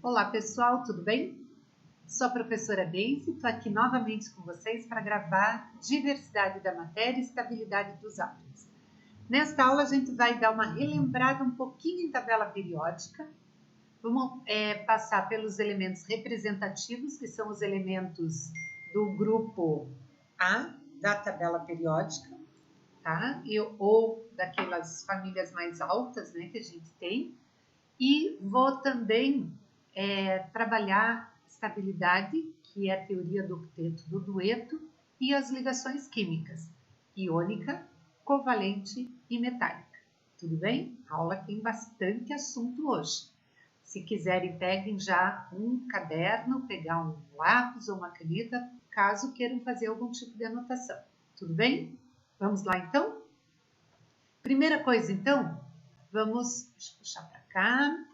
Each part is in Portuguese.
Olá pessoal, tudo bem? Sou a professora Daisy, estou aqui novamente com vocês para gravar Diversidade da Matéria e Estabilidade dos Átomos. Nesta aula a gente vai dar uma relembrada um pouquinho em tabela periódica. Vamos passar pelos elementos representativos, que são os elementos do grupo A da tabela periódica, tá? Ou daquelas famílias mais altas, né, que a gente tem. E vou também trabalhar estabilidade, que é a teoria do octeto do dueto, e as ligações químicas, iônica, covalente e metálica. Tudo bem? A aula tem bastante assunto hoje. Se quiserem, peguem já um caderno, pegar um lápis ou uma caneta, caso queiram fazer algum tipo de anotação. Tudo bem? Vamos lá, então? Primeira coisa, então, deixa eu puxar para cá.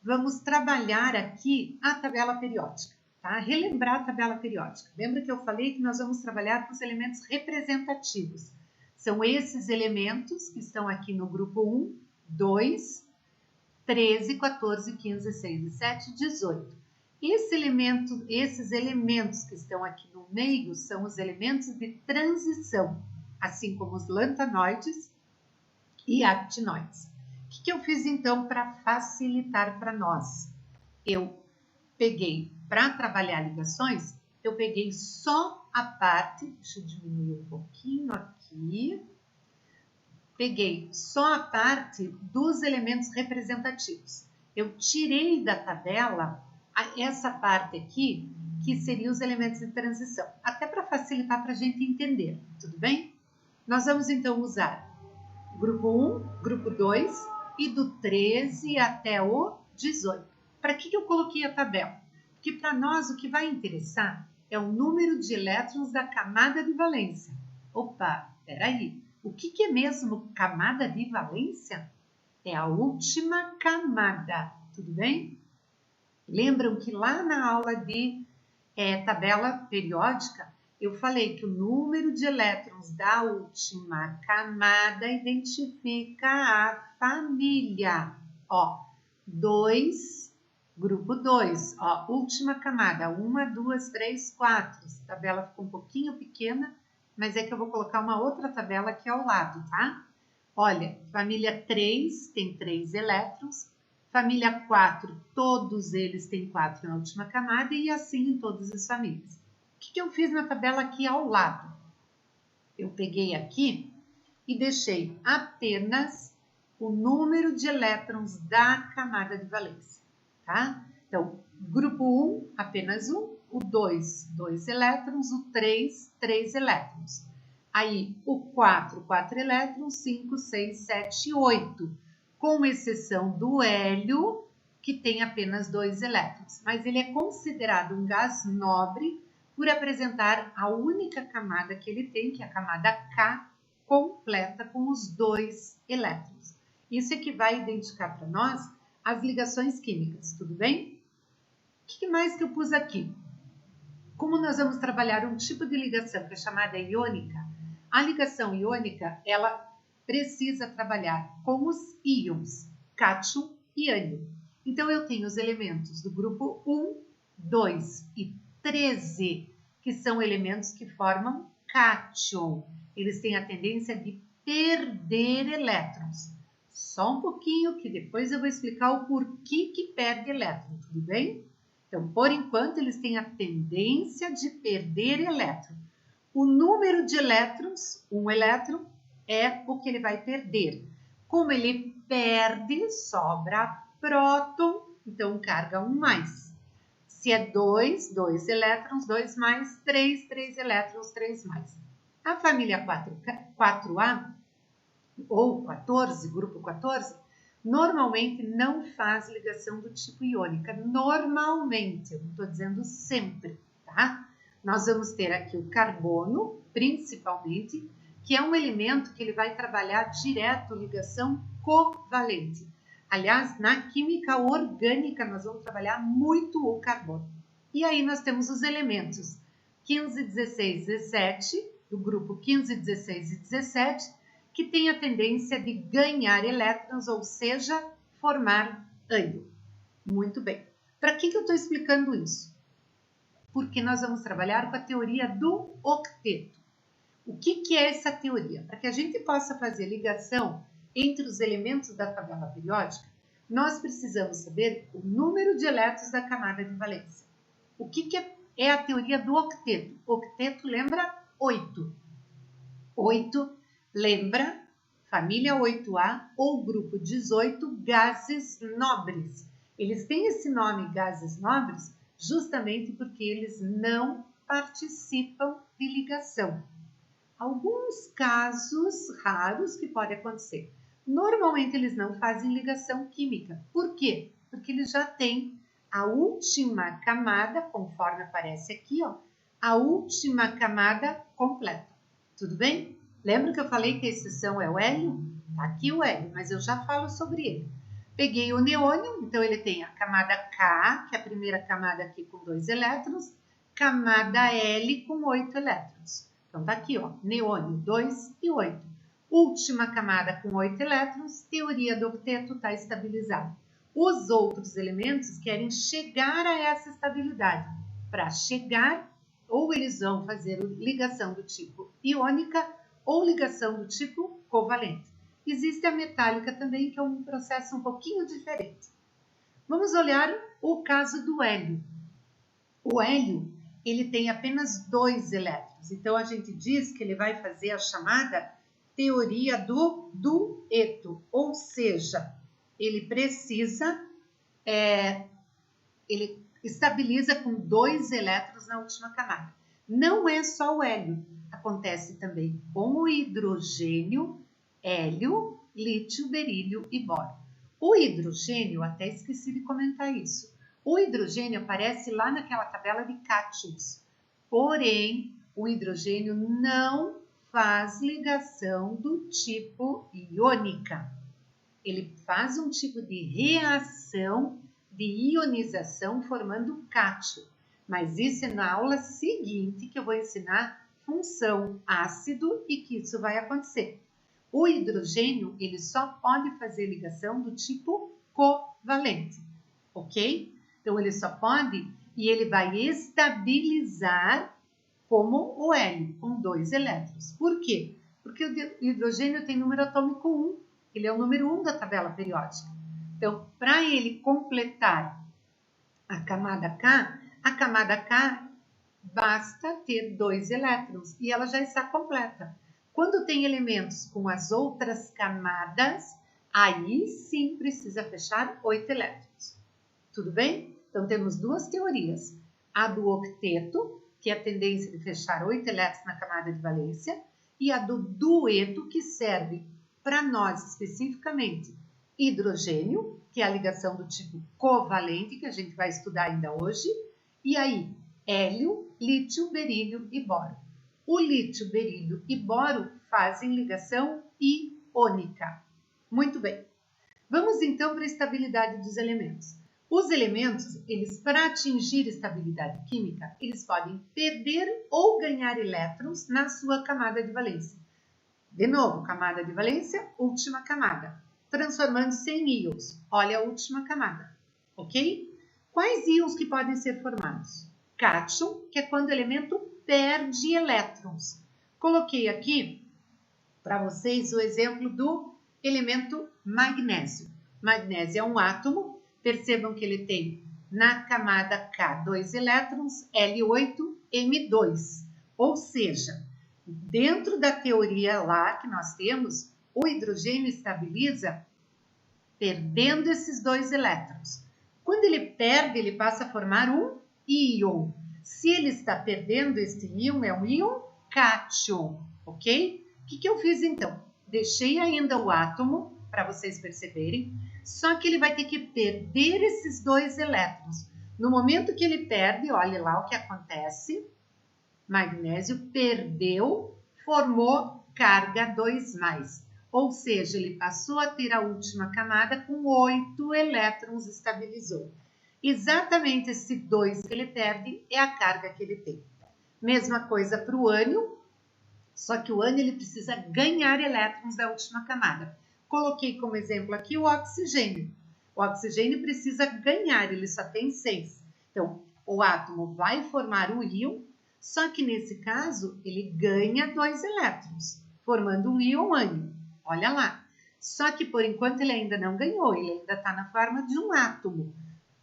Vamos trabalhar aqui a tabela periódica, tá? Relembrar a tabela periódica. Lembra que eu falei que nós vamos trabalhar com os elementos representativos. São esses elementos que estão aqui no grupo 1, 2, 13, 14, 15, 16, 17, 18. Esses elementos que estão aqui no meio são os elementos de transição, assim como os lantanoides e actinoides. O que eu fiz então para facilitar para nós? Eu peguei, para trabalhar ligações, eu peguei só a parte, deixa eu diminuir um pouquinho aqui, peguei só a parte dos elementos representativos. Eu tirei da tabela essa parte aqui, que seriam os elementos de transição, até para facilitar para a gente entender, tudo bem? Nós vamos então usar grupo 1, grupo 2, e do 13 até o 18. Para que eu coloquei a tabela? Porque para nós o que vai interessar é o número de elétrons da camada de valência. Opa, peraí, o que é mesmo camada de valência? É a última camada, tudo bem? Lembram que lá na aula de tabela periódica, eu falei que o número de elétrons da última camada identifica a família. Ó, 2, grupo 2, ó, última camada, 1, 2, 3, 4. Essa tabela ficou um pouquinho pequena, mas é que eu vou colocar uma outra tabela aqui ao lado, tá? Olha, família 3 tem 3 elétrons, família 4, todos eles têm 4 na última camada e assim em todas as famílias. O que eu fiz na tabela aqui ao lado? Eu peguei aqui e deixei apenas o número de elétrons da camada de valência, tá? Então, grupo 1, apenas 1, o 2, 2 elétrons, o 3, 3 elétrons. Aí, o 4, 4 elétrons, 5, 6, 7, 8, com exceção do hélio, que tem apenas 2 elétrons, mas ele é considerado um gás nobre por apresentar a única camada que ele tem, que é a camada K, completa com os 2 elétrons. Isso é que vai identificar para nós as ligações químicas, tudo bem? O que mais que eu pus aqui? Como nós vamos trabalhar um tipo de ligação que é chamada iônica, a ligação iônica, ela precisa trabalhar com os íons, cátion e ânion. Então, eu tenho os elementos do grupo 1, 2 e 13, que são elementos que formam cátion. Eles têm a tendência de perder elétrons. Só um pouquinho, que depois eu vou explicar o porquê que perde elétron, tudo bem? Então, por enquanto, eles têm a tendência de perder elétron. O número de elétrons, um elétron, é o que ele vai perder. Como ele perde, sobra próton, então carga 1 mais. Se é 2, 2 elétrons, 2 mais, 3, 3 elétrons, 3 mais. A família 4A, ou 14, grupo 14, normalmente não faz ligação do tipo iônica. Normalmente, eu não estou dizendo sempre, tá? Nós vamos ter aqui o carbono, principalmente, que é um elemento que ele vai trabalhar direto ligação covalente. Aliás, na química orgânica, nós vamos trabalhar muito o carbono. E aí nós temos os elementos 15, 16, 17, do grupo 15, 16 e 17, que tem a tendência de ganhar elétrons, ou seja, formar ânion. Muito bem. Para que eu estou explicando isso? Porque nós vamos trabalhar com a teoria do octeto. O que é essa teoria? Para que a gente possa fazer ligação entre os elementos da tabela periódica, nós precisamos saber o número de elétrons da camada de valência. O que é a teoria do octeto? Octeto lembra 8. 8 lembra família 8A ou grupo 18, gases nobres. Eles têm esse nome, gases nobres, justamente porque eles não participam de ligação. Alguns casos raros que pode acontecer. Normalmente eles não fazem ligação química. Por quê? Porque eles já têm a última camada, conforme aparece aqui, ó, a última camada completa. Tudo bem? Lembra que eu falei que a exceção é o hélio? Tá aqui o hélio, mas eu já falo sobre ele. Peguei o neônio, então ele tem a camada K, que é a primeira camada aqui com 2 elétrons, camada L com 8 elétrons. Então, tá aqui, ó, neônio 2 e 8. Última camada com 8 elétrons, teoria do octeto está estabilizada. Os outros elementos querem chegar a essa estabilidade. Para chegar, ou eles vão fazer ligação do tipo iônica ou ligação do tipo covalente. Existe a metálica também, que é um processo um pouquinho diferente. Vamos olhar o caso do hélio. O hélio, ele tem apenas 2 elétrons. Então, a gente diz que ele vai fazer a chamada teoria do dueto. Ou seja, ele precisa, ele estabiliza com 2 elétrons na última camada. Não é só o hélio. Acontece também com o hidrogênio, hélio, lítio, berílio e boro. O hidrogênio, até esqueci de comentar isso. O hidrogênio aparece lá naquela tabela de cátions. Porém, o hidrogênio não faz ligação do tipo iônica. Ele faz um tipo de reação de ionização formando cátion. Mas isso é na aula seguinte que eu vou ensinar função ácido e que isso vai acontecer. O hidrogênio, ele só pode fazer ligação do tipo covalente, ok? Então, ele só pode e ele vai estabilizar como o hélio, com 2 elétrons. Por quê? Porque o hidrogênio tem número atômico 1, ele é o número 1 da tabela periódica. Então, para ele completar a camada K basta ter 2 elétrons e ela já está completa. Quando tem elementos com as outras camadas, aí sim precisa fechar 8 elétrons. Tudo bem? Então, temos 2 teorias. A do octeto, que é a tendência de fechar 8 elétrons na camada de valência, e a do dueto, que serve para nós especificamente hidrogênio, que é a ligação do tipo covalente, que a gente vai estudar ainda hoje, e aí hélio, lítio, berílio e boro. O lítio, berílio e boro fazem ligação iônica. Muito bem. Vamos então para a estabilidade dos elementos. Os elementos, eles para atingir estabilidade química, eles podem perder ou ganhar elétrons na sua camada de valência. De novo, camada de valência, última camada, transformando-se em íons. Olha a última camada, ok? Quais íons que podem ser formados? Cátion, que é quando o elemento perde elétrons. Coloquei aqui para vocês o exemplo do elemento magnésio. Magnésio é um átomo, percebam que ele tem na camada K 2 elétrons, L8, M2. Ou seja, dentro da teoria lá que nós temos, o hidrogênio estabiliza perdendo esses 2 elétrons. Quando ele perde, ele passa a formar um íon. Se ele está perdendo este íon, é um íon cátion, ok? O que eu fiz então? Deixei ainda o átomo, para vocês perceberem, só que ele vai ter que perder esses 2 elétrons. No momento que ele perde, olha lá o que acontece. Magnésio perdeu, formou carga 2+. Ou seja, ele passou a ter a última camada com 8 elétrons, estabilizou. Exatamente esse 2 que ele perde é a carga que ele tem. Mesma coisa para o ânion, só que o ânion ele precisa ganhar elétrons da última camada. Coloquei como exemplo aqui o oxigênio. O oxigênio precisa ganhar, ele só tem 6. Então, o átomo vai formar o íon, só que nesse caso ele ganha 2 elétrons, formando um íon ânion. Olha lá. Só que por enquanto ele ainda não ganhou, ele ainda está na forma de um átomo.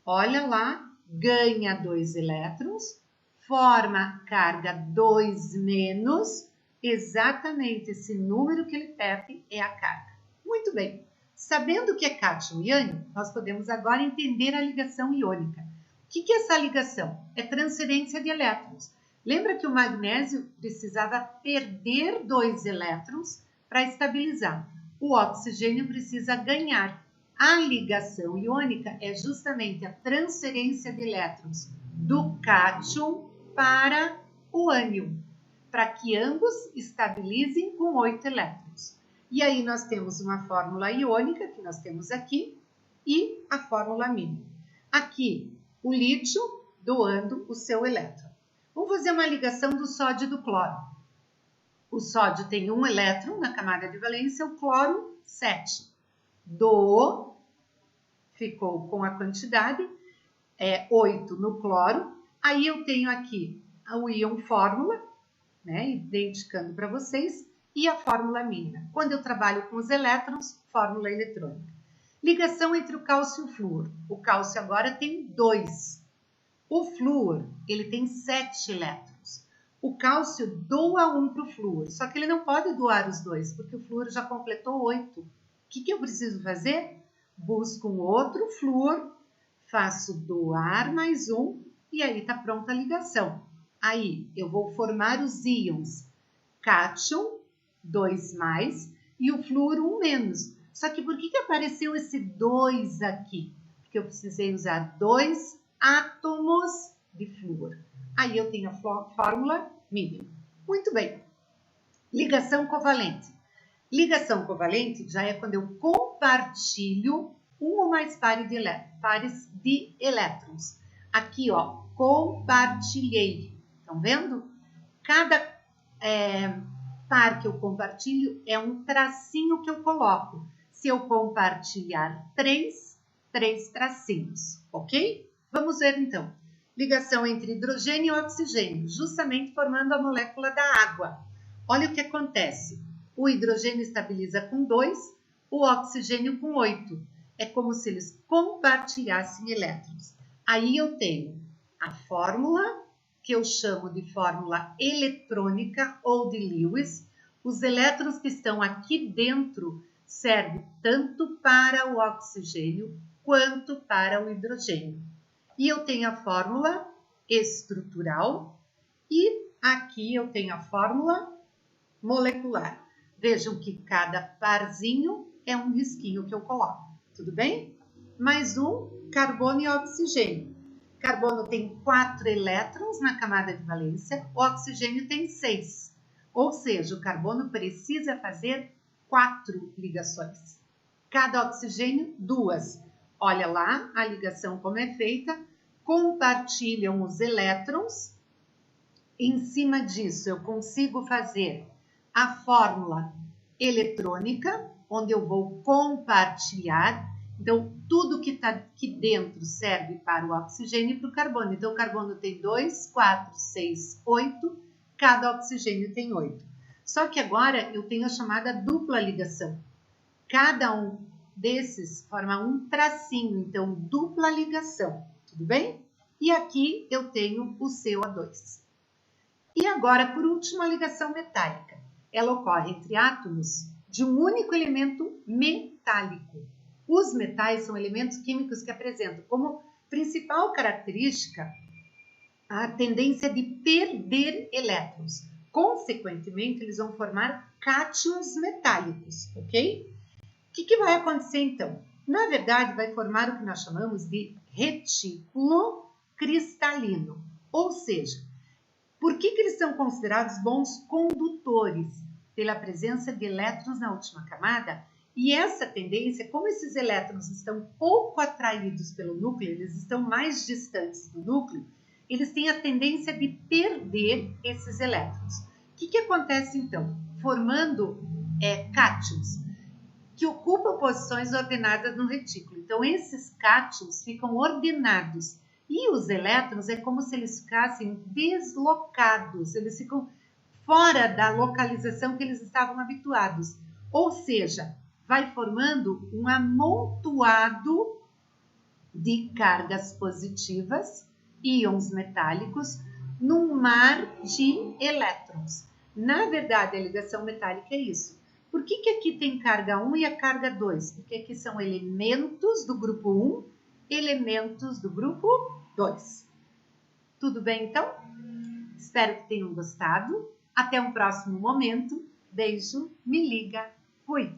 Olha lá, ganha 2 elétrons, forma carga 2-, exatamente esse número que ele perde é a carga. Muito bem. Sabendo o que é cátion e ânion, nós podemos agora entender a ligação iônica. O que é essa ligação? É transferência de elétrons. Lembra que o magnésio precisava perder 2 elétrons para estabilizar. O oxigênio precisa ganhar. A ligação iônica é justamente a transferência de elétrons do cátion para o ânion, para que ambos estabilizem com 8 elétrons. E aí nós temos uma fórmula iônica, que nós temos aqui, e a fórmula mínima. Aqui, o lítio doando o seu elétron. Vamos fazer uma ligação do sódio e do cloro. O sódio tem 1 elétron na camada de valência, o cloro 7. Doou, ficou com a quantidade, 8 no cloro. Aí eu tenho aqui o íon fórmula, né, identificando para vocês, e a fórmula mínima. Quando eu trabalho com os elétrons, fórmula eletrônica. Ligação entre o cálcio e o flúor. O cálcio agora tem 2. O flúor, ele tem 7 elétrons. O cálcio doa 1 para o flúor, só que ele não pode doar os 2, porque o flúor já completou 8. O que eu preciso fazer? Busco um outro flúor, faço doar mais 1 e aí está pronta a ligação. Aí eu vou formar os íons cátion, 2+, e o flúor 1-. Só que por que apareceu esse 2 aqui? Porque eu precisei usar 2 átomos de flúor. Aí eu tenho a fórmula mínima. Muito bem. Ligação covalente. Ligação covalente já é quando eu compartilho um ou mais pares de elétrons. Aqui, ó, compartilhei. Estão vendo? Cada par que eu compartilho é um tracinho que eu coloco. Se eu compartilhar 3 tracinhos, ok? Vamos ver então. Ligação entre hidrogênio e oxigênio, justamente formando a molécula da água. Olha o que acontece. O hidrogênio estabiliza com 2, o oxigênio com 8. É como se eles compartilhassem elétrons. Aí eu tenho a fórmula, que eu chamo de fórmula eletrônica ou de Lewis. Os elétrons que estão aqui dentro servem tanto para o oxigênio quanto para o hidrogênio. E eu tenho a fórmula estrutural e aqui eu tenho a fórmula molecular. Vejam que cada parzinho é um risquinho que eu coloco, tudo bem? Mais um, carbono e oxigênio. Carbono tem 4 elétrons na camada de valência, o oxigênio tem 6. Ou seja, o carbono precisa fazer 4 ligações. Cada oxigênio, 2. Olha lá a ligação como é feita. Compartilham os elétrons. Em cima disso, eu consigo fazer a fórmula eletrônica, onde eu vou compartilhar. Então, tudo que está aqui dentro serve para o oxigênio e para o carbono. Então, o carbono tem 2, 4, 6, 8. Cada oxigênio tem 8. Só que agora eu tenho a chamada dupla ligação. Cada um desses forma um tracinho, então dupla ligação, tudo bem? E aqui eu tenho o CO2. E agora, por último, a ligação metálica. Ela ocorre entre átomos de um único elemento metálico. Os metais são elementos químicos que apresentam como principal característica a tendência de perder elétrons. Consequentemente, eles vão formar cátions metálicos, ok? O que vai acontecer então? Na verdade, vai formar o que nós chamamos de retículo cristalino. Ou seja, por que eles são considerados bons condutores? Pela presença de elétrons na última camada. E essa tendência, como esses elétrons estão pouco atraídos pelo núcleo, eles estão mais distantes do núcleo, eles têm a tendência de perder esses elétrons. O que acontece então? Formando cátions. que ocupam posições ordenadas no retículo. Então, esses cátions ficam ordenados. E os elétrons é como se eles ficassem deslocados, eles ficam fora da localização que eles estavam habituados. Ou seja, vai formando um amontoado de cargas positivas, íons metálicos, num mar de elétrons. Na verdade, a ligação metálica é isso. Por que aqui tem carga 1 e a carga 2? Porque aqui são elementos do grupo 1, elementos do grupo 2. Tudo bem, então? Espero que tenham gostado. Até um próximo momento. Beijo, me liga, fui!